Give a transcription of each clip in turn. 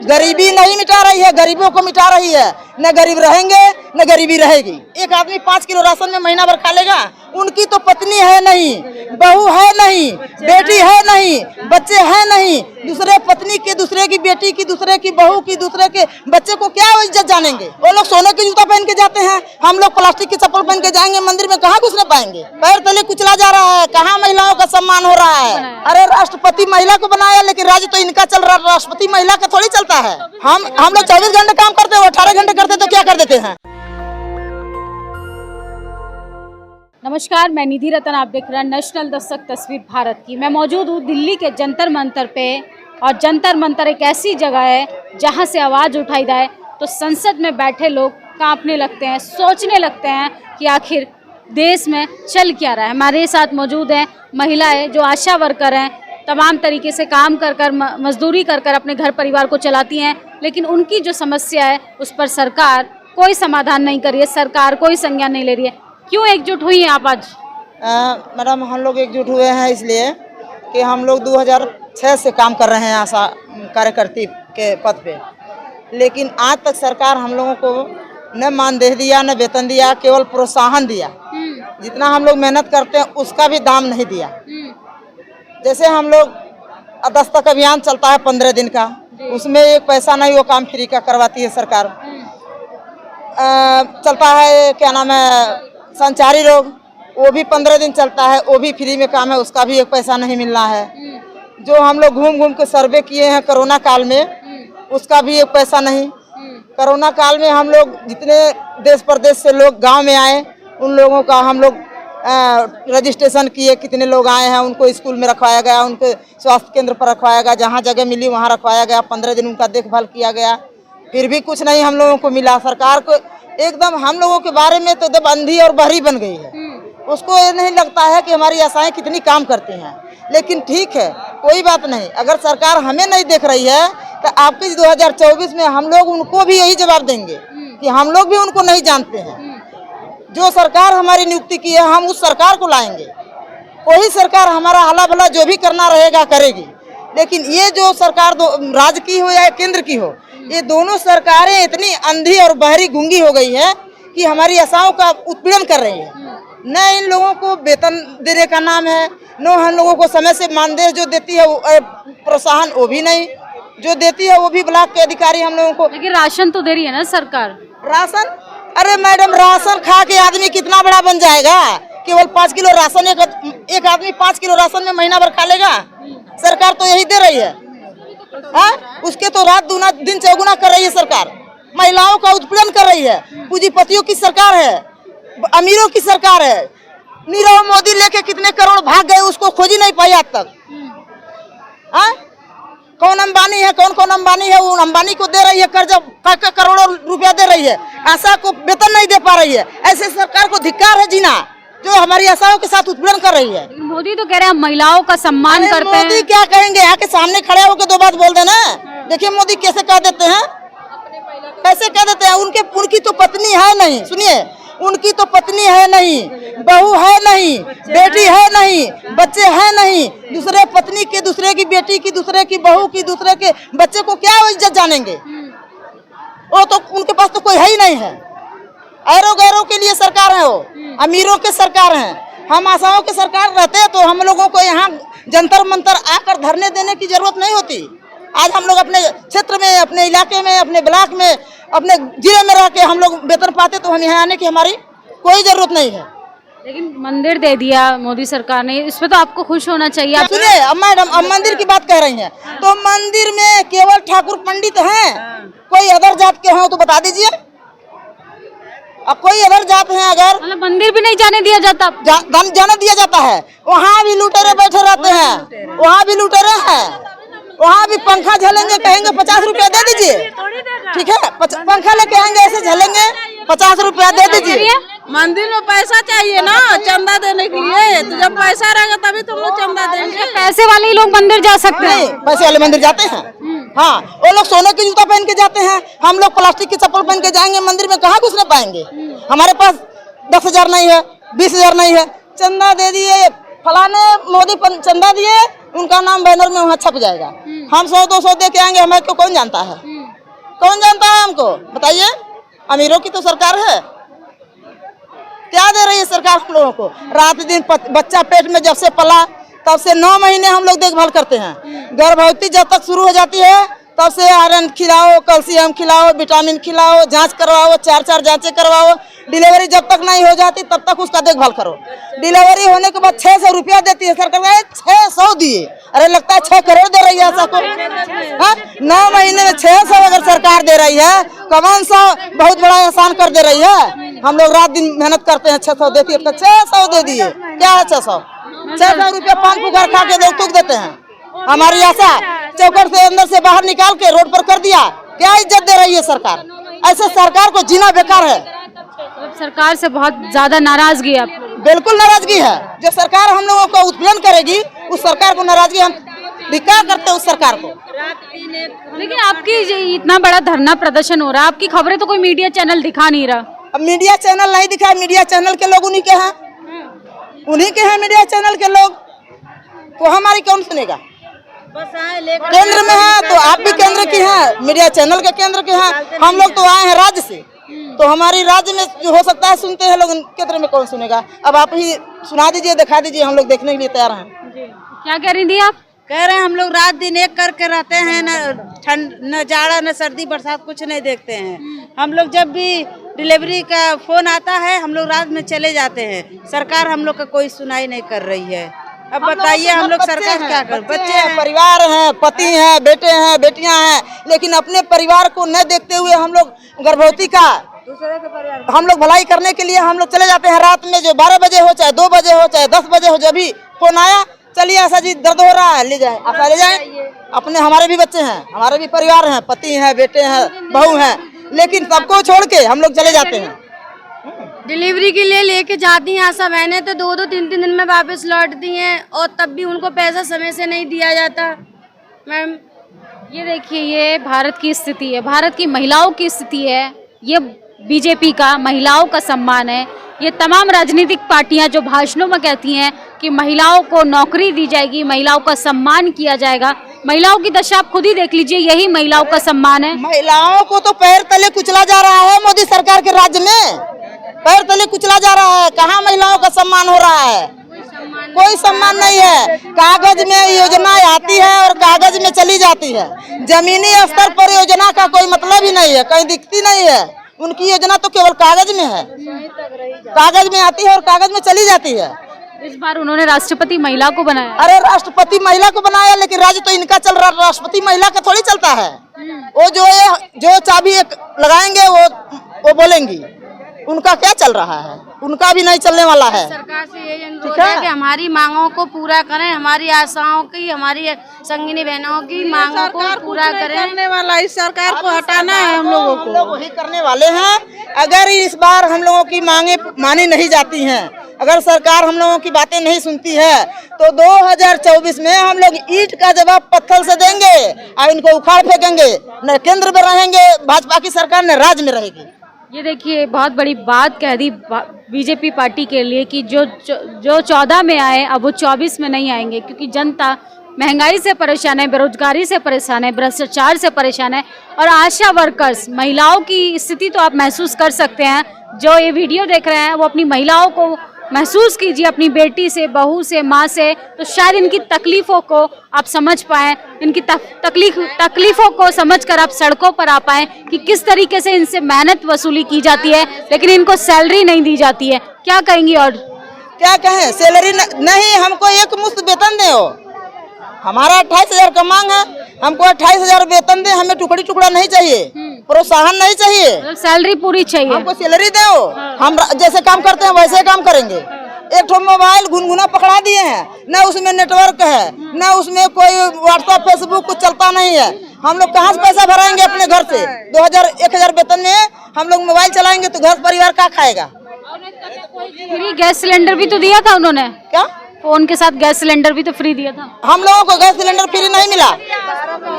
गरीबी नहीं मिटा रही है, गरीबों को मिटा रही है। न गरीब रहेंगे न गरीबी रहेगी। एक आदमी 5 किलो राशन में महीना भर खा लेगा। उनकी तो पत्नी है नहीं, बहू है नहीं, बेटी है नहीं, बच्चे हैं नहीं। दूसरे पत्नी के, दूसरे की बेटी की, दूसरे की बहू की, दूसरे के बच्चे को क्या इज्जत जानेंगे। वो लोग सोने की जूता पहन के जाते हैं, हम लोग प्लास्टिक की चप्पल पहन के जाएंगे मंदिर में, कहाँ घुसने पाएंगे। पैर तले कुचला जा रहा है, कहाँ महिलाओं का सम्मान हो रहा है। अरे राष्ट्रपति महिला को बनाया, लेकिन राज्य तो इनका चल रहा, राष्ट्रपति महिला का थोड़ी चलता है। हम लोग 24 घंटे काम करते हैं, 18 घंटे करते तो क्या कर देते हैं। नमस्कार, मैं निधि रतन, आप देख रहे हैं नेशनल दस्तक तस्वीर भारत की। मैं मौजूद हूँ दिल्ली के जंतर मंतर पे, और जंतर मंतर एक ऐसी जगह है जहाँ से आवाज़ उठाई जाए तो संसद में बैठे लोग कांपने लगते हैं, सोचने लगते हैं कि आखिर देश में चल क्या रहा है। हमारे साथ मौजूद हैं महिलाएं जो आशा वर्कर हैं, तमाम तरीके से काम कर मजदूरी कर अपने घर परिवार को चलाती हैं, लेकिन उनकी जो समस्या है उस पर सरकार कोई समाधान नहीं कर रही है, सरकार कोई संज्ञान नहीं ले रही है। क्यों एकजुट हुई हैं आप आज? मैडम, हम लोग एकजुट हुए हैं इसलिए कि हम लोग 2006 से काम कर रहे हैं आशा कार्यकर्ती के पद पे, लेकिन आज तक सरकार हम लोगों को न मानदेय दिया, न वेतन दिया, केवल प्रोत्साहन दिया। जितना हम लोग मेहनत करते हैं उसका भी दाम नहीं दिया। जैसे हम लोग दस्तक अभियान चलता है 15 दिन का, उसमें एक पैसा नहीं, वो काम फ्री का करवाती है सरकार। चलता है क्या नाम है संचारी रोग, वो भी 15 दिन चलता है, वो भी फ्री में काम है, उसका भी एक पैसा नहीं मिल रहा है। जो हम लोग घूम घूम के सर्वे किए हैं कोरोना काल में, उसका भी एक पैसा नहीं। कोरोना काल में हम लोग जितने देश प्रदेश से लोग गांव में आए, उन लोगों का हम लोग रजिस्ट्रेशन किए, कितने लोग आए हैं उनको स्कूल में रखवाया गया, उनको स्वास्थ्य केंद्र पर रखवाया गया, जहाँ जगह मिली वहाँ रखवाया गया। 15 दिन उनका देखभाल किया गया, फिर भी कुछ नहीं हम लोगों को मिला। सरकार को एकदम हम लोगों के बारे में तो एकदम अंधी और बहरी बन गई है। उसको ये नहीं लगता है कि हमारी आशाएं कितनी काम करती हैं। लेकिन ठीक है, कोई बात नहीं, अगर सरकार हमें नहीं देख रही है तो आपके 2024 में हम लोग उनको भी यही जवाब देंगे कि हम लोग भी उनको नहीं जानते हैं। जो सरकार हमारी नियुक्ति की है, हम उस सरकार को लाएंगे। वही सरकार हमारा हला भला जो भी करना रहेगा करेगी। लेकिन ये जो सरकार राज्य की हो या केंद्र की हो, ये दोनों सरकारें इतनी अंधी और बहरी गूंगी हो गई है कि हमारी आशाओं का उत्पीड़न कर रही है। न इन लोगों को वेतन देने का नाम है, न हम लोगों को समय से मानदेय जो देती है प्रोत्साहन वो भी नहीं, जो देती है वो भी ब्लॉक के अधिकारी हम लोगों को। लेकिन राशन तो दे रही है ना सरकार। राशन, अरे मैडम, राशन खा के आदमी कितना बड़ा बन जाएगा। केवल 5 किलो राशन, एक आदमी 5 किलो राशन में महीना भर खा लेगा। सरकार तो यही दे रही है। उसके तो रात दूना दिन चौगुना कर रही है सरकार। महिलाओं का उत्पीड़न कर रही है। पूंजीपतियों की सरकार है, अमीरों की सरकार है। नीरव मोदी लेके कितने करोड़ भाग गए, उसको खोज ही नहीं पाई आज तक। कौन अंबानी है, कौन कौन अंबानी है, वो अंबानी को दे रही है कर्जा, करोड़ों रुपया दे रही है, आशा को वेतन नहीं दे पा रही है। ऐसे सरकार को धिक्कार है जीना, जो हमारी आशाओं के साथ उत्पीड़न कर रही है। मोदी तो कह रहे हैं महिलाओं का सम्मान करते हैं। मोदी क्या कहेंगे, आके सामने खड़े होकर 2 बात बोल देना। देखिए मोदी कैसे कह देते हैं, कैसे कह देते हैं। उनकी तो पत्नी है नहीं, सुनिए, उनकी तो पत्नी है नहीं, बहू है नहीं, बेटी है नहीं, बच्चे हैं नहीं। दूसरे पत्नी के, दूसरे की बेटी की, दूसरे की बहू की, दूसरे के बच्चे को क्या इज्जत जानेंगे। वो तो उनके पास तो कोई है ही नहीं है। ऐरो गैरों के लिए सरकार है, वो अमीरों के सरकार है। हम आशाओं के सरकार रहते तो हम लोगों को यहाँ जंतर मंतर आकर धरने देने की जरूरत नहीं होती। आज हम लोग अपने क्षेत्र में, अपने इलाके में, अपने ब्लॉक में, अपने जिले में रह के हम लोग वेतन पाते, तो हम यहाँ आने की हमारी कोई जरूरत नहीं है। लेकिन मंदिर दे दिया मोदी सरकार ने, इस पे तो आपको खुश होना चाहिए। आप सुनिए, अब मैडम, अब मंदिर की बात कह रही हैं, तो मंदिर में केवल ठाकुर पंडित हैं, कोई अदर जात के हों तो बता दीजिए। अब कोई अदर जात है अगर, मतलब मंदिर भी नहीं जाने दिया जाता, जाने दिया जाता है। वहाँ भी लुटेरे बैठे रहते हैं, वहाँ भी लुटेरे हैं, वहाँ भी पंखा झलेंगे, कहेंगे 50 रुपया दे दीजिए, ठीक है। पंखा लेके आएंगे, ऐसे झलेंगे, 50 रुपया दे दीजिए। मंदिर में पैसा चाहिए ना चंदा देने के लिए, तो जब पैसा रहेगा तभी तुम लोग चंदा देंगे। पैसे वाले ही लोग मंदिर जा सकते हैं। पैसे वाले मंदिर जाते हैं। हाँ, वो लोग सोने की जूता पहन के जाते हैं, हम लोग प्लास्टिक की चप्पल पहन के जाएंगे मंदिर में, कहाँ घुसने पाएंगे। हमारे पास 10,000 नहीं है, 20,000 नहीं है, चंदा दे दिए, फलाने मोदी चंदा दिए, उनका नाम बैनर में वहाँ छप जाएगा। हम 100-200 दे के आएंगे, हमें क्यों कौन जानता है। कौन जानता है हमको? बताइए। अमीरों की तो सरकार है। क्या दे रही है सरकार हम लोगों को? रात दिन बच्चा पेट में जब से पला तब से 9 महीने हम लोग देखभाल करते हैं। गर्भवती जब तक शुरू हो जाती है तब से आयरन खिलाओ, कैल्शियम खिलाओ, विटामिन खिलाओ, जांच करवाओ, 4 जांचें करवाओ। डिलीवरी जब तक नहीं हो जाती तब तक उसका देखभाल करो। डिलीवरी होने के बाद 600 रुपया देती है सरकार। 600 दिए, अरे लगता है 6 करोड़ दे रही है ऐसा को। 9 महीने में 600 अगर सरकार दे रही है, कौन सा बहुत बड़ा एहसान कर दे रही है। हम लोग रात दिन मेहनत करते हैं, 600 देती है तो 600 दे दिए। क्या है 600 रुपया पान पुकार खा के लोग थूक देते हैं। हमारी आशा चौकर से अंदर से बाहर निकाल के रोड पर कर दिया। क्या इज्जत दे रही है सरकार? ऐसे सरकार को जीना बेकार है। सरकार से बहुत ज्यादा नाराजगी है आपको? बिल्कुल नाराजगी है। जो सरकार हम लोगों को उत्पीड़न करेगी उस सरकार को नाराजगी, हम धिक्कार करते हैं उस सरकार को। लेकिन आपकी इतना बड़ा धरना प्रदर्शन हो रहा है, आपकी खबरें तो कोई मीडिया चैनल दिखा नहीं रहा। अब मीडिया चैनल नहीं दिखा, मीडिया चैनल के लोग उन्हीं के हैं, उन्हीं के हैं मीडिया चैनल के लोग, तो हमारी कौन सुनेगा? केंद्र में है तो आप भी केंद्र की हैं, मीडिया चैनल के केंद्र के हैं। हम लोग तो आए हैं राज्य से, तो हमारी राज्य में जो हो सकता है सुनते हैं लोग, केंद्र में कौन सुनेगा? अब आप ही सुना दीजिए, दिखा दीजिए, हम लोग देखने के लिए तैयार हैं। क्या कह रही थी आप? कह रहे हैं हम लोग रात दिन एक करके रहते हैं, न ठंड न जाड़ा न सर्दी बरसात कुछ नहीं देखते हैं। हम लोग जब भी डिलीवरी का फोन आता है हम लोग रात में चले जाते हैं। सरकार हम लोग का कोई सुनाई नहीं कर रही है। अब बताइए हम लोग सरकार क्या कर? बच्चे हैं, परिवार हैं, पति हैं, बेटे हैं, बेटियां हैं, लेकिन अपने परिवार को न देखते हुए हम लोग गर्भवती का हम लोग भलाई करने के लिए हम लोग चले जाते हैं रात में, जो 12 बजे हो, चाहे 2 बजे हो, चाहे 10 बजे हो, जब भी फोन आया चलिए आशा जी दर्द हो रहा है, ले जाए, आशा ले जाए। अपने हमारे भी बच्चे हैं, हमारे भी परिवार हैं, पति हैं, बेटे हैं, बहू हैं, लेकिन सबको छोड़ के हम लोग चले जाते हैं। डिलीवरी के लिए लेके जाती हैं आशा बहनें तो 2-2, 3-3 दिन में वापस लौटती हैं और तब भी उनको पैसा समय से नहीं दिया जाता। मैम ये देखिए, ये भारत की स्थिति है, भारत की महिलाओं की स्थिति है। ये बीजेपी का महिलाओं का सम्मान है। ये तमाम राजनीतिक पार्टियां जो भाषणों में कहती हैं कि महिलाओं को नौकरी दी जाएगी, महिलाओं का सम्मान किया जाएगा, महिलाओं की दशा आप खुद ही देख लीजिए, यही महिलाओं का सम्मान है। महिलाओं को तो पैर तले कुचला जा रहा है मोदी सरकार के राज्य में, पैर तले कुचला जा रहा है। कहाँ महिलाओं का सम्मान हो रहा है? कोई सम्मान नहीं है। कागज में योजना आती है और कागज में चली जाती है, जमीनी स्तर पर योजना का कोई मतलब ही नहीं है, कहीं दिखती नहीं है। उनकी योजना तो केवल कागज में है, कागज में आती है और कागज में चली जाती है। इस बार उन्होंने राष्ट्रपति महिला को बनाया। अरे राष्ट्रपति महिला को बनाया, लेकिन राज्य तो इनका चल रहा, राष्ट्रपति महिला का थोड़ी चलता है। वो जो चाबी लगाएंगे वो बोलेंगी, उनका क्या चल रहा है? उनका भी नहीं चलने वाला है। सरकार से यही अनुरोध है कि हमारी मांगों को पूरा करें, हमारी आशाओं की, हमारी संगिनी बहनों की मांगों को पूरा करें। करने वाला इस सरकार को हटाना है हम लोगों को। हम लोग वही करने वाले हैं। अगर इस बार हम लोगों की मांगे मानी नहीं जाती हैं, अगर सरकार हम लोगों की बातें नहीं सुनती है, तो 2024 में हम लोग ईंट का जवाब पत्थर से देंगे और इनको उखाड़ फेंकेंगे। न केंद्र में रहेंगे भाजपा की सरकार, न राज्य में रहेगी। ये देखिए, बहुत बड़ी बात कह दी बीजेपी पार्टी के लिए कि जो 14 में आए अब वो 24 में नहीं आएंगे, क्योंकि जनता महंगाई से परेशान है, बेरोजगारी से परेशान है, भ्रष्टाचार से परेशान है। और आशा वर्कर्स, महिलाओं की स्थिति तो आप महसूस कर सकते हैं, जो ये वीडियो देख रहे हैं वो अपनी महिलाओं को महसूस कीजिए, अपनी बेटी से, बहू से, माँ से, तो शायद इनकी तकलीफ़ों को आप समझ पाएँ, इनकी तकलीफ़ों को समझकर आप सड़कों पर आ पाएँ कि किस तरीके से इनसे मेहनत वसूली की जाती है, लेकिन इनको सैलरी नहीं दी जाती है। क्या कहेंगी? और क्या कहें, सैलरी नहीं, हमको एक मुश्त वेतन दे। हमारा 28,000 का मांग है, हमको 28,000 वेतन दे, हमें टुकड़ी टुकड़ा नहीं चाहिए, प्रोत्साहन नहीं चाहिए, सैलरी पूरी चाहिए। हमको सैलरी दो। हम जैसे काम करते हैं वैसे काम करेंगे। एक ठो मोबाइल गुनगुना पकड़ा दिए हैं, न उसमें नेटवर्क है, न उसमें कोई व्हाट्सएप फेसबुक कुछ चलता नहीं है। हम लोग कहाँ से पैसा भराएंगे अपने घर से? 1,000 वेतन में हम लोग मोबाइल चलाएंगे तो घर परिवार क्या खाएगा? फ्री गैस सिलेंडर भी तो दिया था उन्होंने। क्या? फोन के साथ गैस सिलेंडर भी तो फ्री दिया था। हम लोगों को गैस सिलेंडर फ्री नहीं मिला।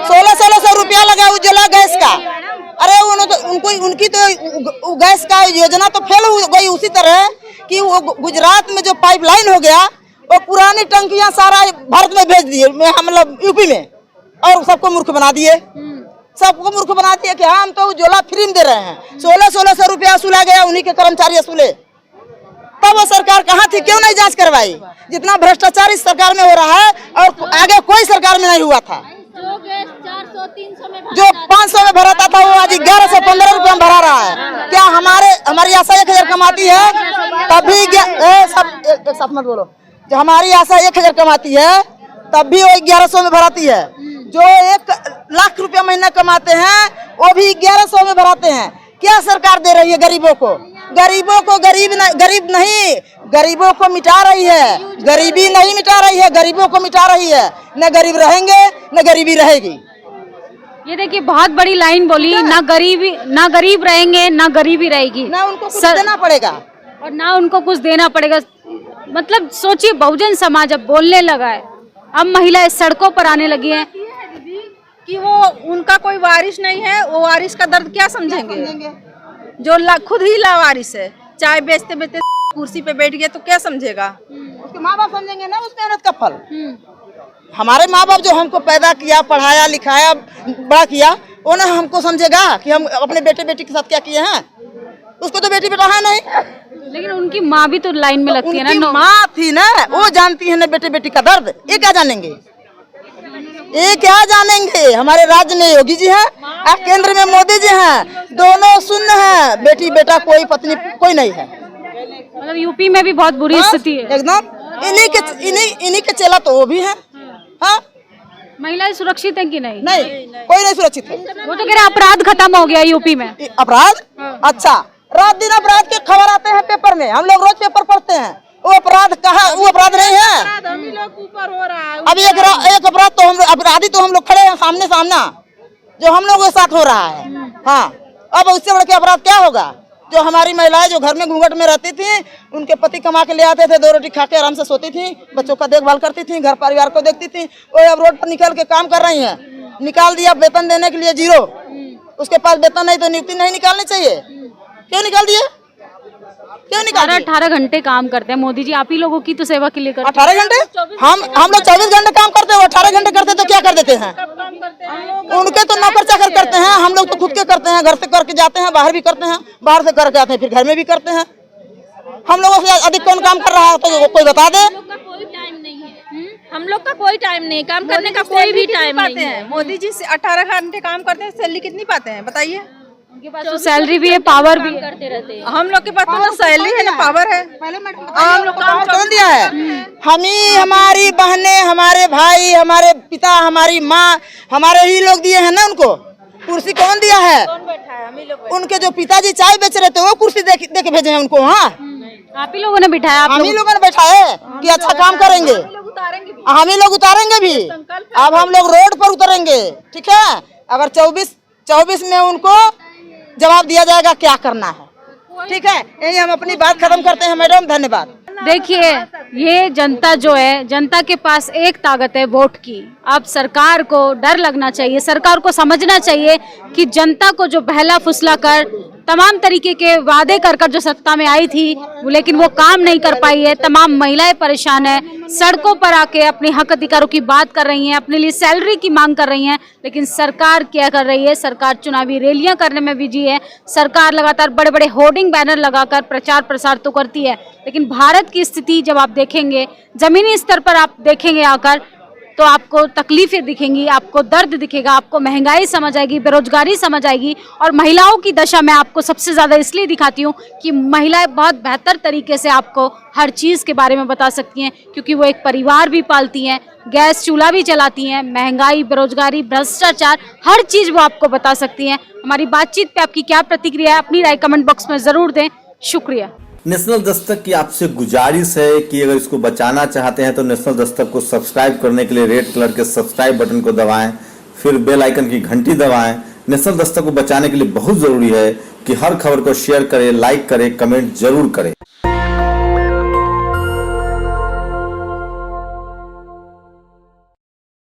1600 रुपया लगा उज्ज्वला गैस का। अरे उनकी तो गैस का योजना तो फेल हो गई, उसी तरह कि वो गुजरात में जो पाइपलाइन हो गया, वो पुरानी टंकियां सारा भारत में भेज दिए, मतलब यूपी में, और सबको मूर्ख बना दिए। सबको मूर्ख बना दिया कि हम तो उज्ज्वला फ्री में दे रहे हैं। 1600 रुपया वसूला गया, उन्हीं के कर्मचारी वसूले। तब वो सरकार कहाँ थी, क्यों नहीं जांच करवाई? जितना भ्रष्टाचार इस सरकार में हो रहा है और आगे कोई सरकार में नहीं हुआ था। जो गैस 400-300 में जो 500 में भराता था वो आज 1115 रुपया में भरा रहा है। क्या हमारी आशा 1000 कमाती है तब भी एक साथ मत बोलो, जो हमारी आशा 1000 कमाती है तब भी वो 1100 में भराती है। जो 1 लाख रुपया महीना कमाते हैं वो भी 1100 में भराते हैं। क्या सरकार दे रही है गरीबों को? गरीब नहीं, गरीबों को मिटा रही है। गरीबी नहीं मिटा रही है, गरीबों को मिटा रही है। न गरीब रहेंगे न गरीबी रहेगी। ये देखिए बहुत बड़ी लाइन बोली, ना गरीब रहेंगे ना गरीबी रहेगी, ना उनको कुछ देना पड़ेगा और ना उनको कुछ देना पड़ेगा। मतलब सोचिए, बहुजन समाज अब बोलने लगा है, अब महिलाएं सड़कों पर आने लगी हैं कि वो उनका कोई वारिस नहीं है, वो वारिस का दर्द क्या समझेंगे? जो खुद ही लावारिस है, चाय बेचते बेचते कुर्सी पे बैठ गए तो क्या समझेगा? उसके माँ बाप समझेंगे ना उस मेहनत का फल। हमारे माँ बाप जो हमको पैदा किया, पढ़ाया लिखाया, बड़ा किया, वो ना हमको समझेगा कि हम अपने बेटे बेटी के साथ क्या किए हैं? उसको तो बेटी बेटा है नहीं। लेकिन उनकी माँ भी तो लाइन में लगती है ना। उनकी माँ थी ना, वो जानती है ना बेटे बेटी का दर्द। ये क्या जानेंगे? ये क्या जानेंगे? हमारे राज्य में योगी जी हैं और केंद्र में मोदी जी हैं, दोनों शून्य हैं। बेटी बेटा कोई पत्नी कोई नहीं है। मतलब यूपी में भी बहुत बुरी स्थिति है एकदम। इन्हीं के चेला तो वो भी है। हाँ, महिलाएं सुरक्षित हैं कि नहीं? नहीं, कोई नहीं सुरक्षित है। वो तो कह रहे अपराध खत्म हो गया यूपी में। अपराध? अच्छा, रात दिन अपराध के खबर आते हैं पेपर में, हम लोग रोज पेपर पढ़ते हैं। वो अपराध कहाँ? वो अपराध नहीं है। हम लोग ऊपर हो रहा है। अभी एक अपराध तो हम अपराधी तो हम लोग खड़े हैं सामने सामना, जो हम लोगों के साथ हो रहा है। हाँ, अब उससे बड़ा क्या अपराध क्या होगा? जो हमारी महिलाएं जो घर में घूंघट में रहती थी, उनके पति कमा के ले आते थे, 2 रोटी खा के आराम से सोती थी, बच्चों का देखभाल करती थी, घर परिवार को देखती थी। वो अब रोड पर निकल के काम कर रही हैं। निकाल दिया वेतन देने के लिए 0। उसके पास वेतन नहीं तो नियुक्ति नहीं निकालनी चाहिए। क्यों निकाल दिए? क्यों निकाल दिए? 18 घंटे काम करते हैं मोदी जी, आप ही लोगों की तो सेवा के लिए करते 18 घंटे? हम लोग 24 घंटे काम करते हैं, 18 घंटे करते तो क्या कर देते हैं? उनके तो नौकर चाकर करते हैं, हम लोग तो खुद के करते हैं। घर से करके जाते हैं, बाहर भी करते हैं, बाहर से करके आते हैं, फिर घर में भी करते हैं। हम लोगों से अधिक कौन काम कर रहा है तो कोई बता दे। कोई टाइम नहीं है, हम लोग का कोई टाइम नहीं, काम करने का कोई भी टाइम नहीं है। मोदी जी से 18 घंटे काम करते हैं, सैलरी कितनी पाते हैं बताइए? उनके पास तो सैलरी भी है, पावर भी करते रहते हैं। हम लोग के पास तो सैलरी है ना पावर है। हम लोग काम कौन दिया है? हम ही, हमारी बहनें, हमारे भाई, हमारे पिता, हमारी माँ, हमारे ही लोग दिए हैं ना उनको। कुर्सी कौन दिया है? उनके जो पिताजी चाय बेच रहे थे वो कुर्सी दे के भेजे हैं उनको। हाँ, आप ही लोगों ने बिठाया, हम ही लोगों ने बैठाए कि अच्छा काम करेंगे। हम ही लोग उतारेंगे भी। अब हम लोग रोड पर उतरेंगे, ठीक है? अगर 24 में उनको जवाब दिया जाएगा क्या करना है। ठीक है, यही हम अपनी बात खत्म करते हैं। मैडम धन्यवाद। देखिए, ये जनता जो है, जनता के पास एक ताकत है वोट की। अब सरकार को डर लगना चाहिए, सरकार को समझना चाहिए कि जनता को जो बहला फुसला कर तमाम तरीके के वादे कर जो सत्ता में आई थी, लेकिन वो काम नहीं कर पाई है। तमाम महिलाएं परेशान है, सड़कों पर आके अपने हक अधिकारों की बात कर रही हैं, अपने लिए सैलरी की मांग कर रही हैं। लेकिन सरकार क्या कर रही है? सरकार चुनावी रैलियां करने में बिजी है। सरकार लगातार बड़े बड़े होर्डिंग बैनर लगाकर प्रचार प्रसार तो करती है, लेकिन भारत की स्थिति जब आप देखेंगे, जमीनी स्तर पर आप देखेंगे आकर, तो आपको तकलीफें दिखेंगी, आपको दर्द दिखेगा, आपको महंगाई समझ आएगी, बेरोजगारी समझ आएगी। और महिलाओं की दशा मैं आपको सबसे ज़्यादा इसलिए दिखाती हूँ कि महिलाएं बहुत बेहतर तरीके से आपको हर चीज़ के बारे में बता सकती हैं, क्योंकि वो एक परिवार भी पालती हैं, गैस चूल्हा भी चलाती हैं, महंगाई, बेरोजगारी, भ्रष्टाचार, हर चीज़ वो आपको बता सकती हैं। हमारी बातचीत पे आपकी क्या प्रतिक्रिया है? अपनी राय कमेंट बॉक्स में ज़रूर दें। शुक्रिया। नेशनल दस्तक की आपसे गुजारिश है कि अगर इसको बचाना चाहते हैं तो नेशनल दस्तक को सब्सक्राइब करने के लिए रेड कलर के सब्सक्राइब बटन को दबाएं, फिर बेल आइकन की घंटी दबाएं। नेशनल दस्तक को बचाने के लिए बहुत जरूरी है कि हर खबर को शेयर करें, लाइक करें, कमेंट जरूर करें।